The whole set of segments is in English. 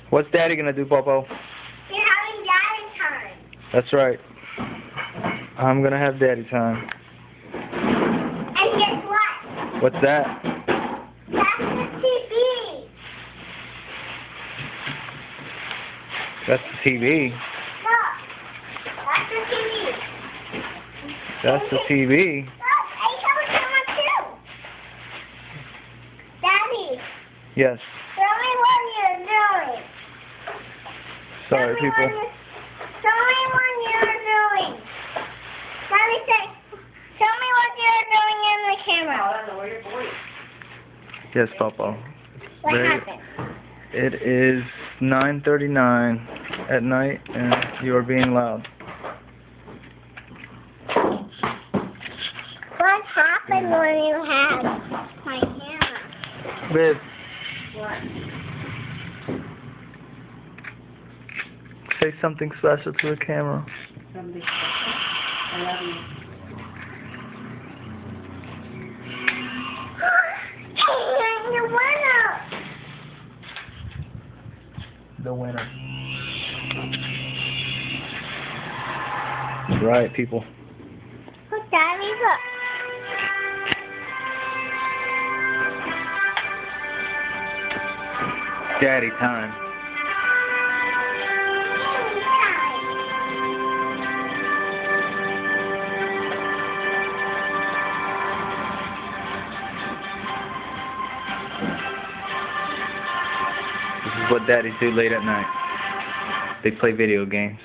What's Daddy gonna do, Popo? You're having daddy time. That's right. I'm gonna have Daddy time. And guess what? What's that? That's the TV. That's the TV. Look. That's the TV. That's the TV. Look, I have a camera too. Daddy, Yes. show me what you're doing. Sorry, Show me people. Show me what you're doing. Daddy, show me what you're doing in the camera. Yes, Popo. What Very- happened? It is 9:39 at night, and you are being loud. What happened when you had my camera? Babe, What? say something special to the camera. Something special. I love you. You winner! The winner. Right, people. Look, Daddy, look. Daddy time. This is what daddies do late at night. They play video games.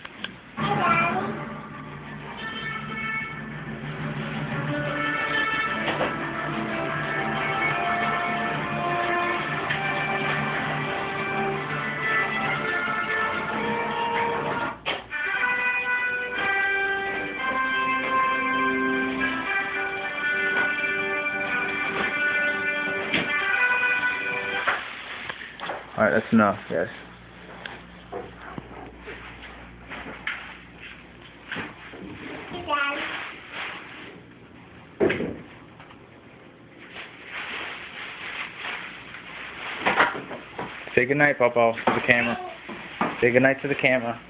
Alright, that's enough, yes. Hey, Daddy. Say goodnight, Popo, to the camera. Say goodnight to the camera.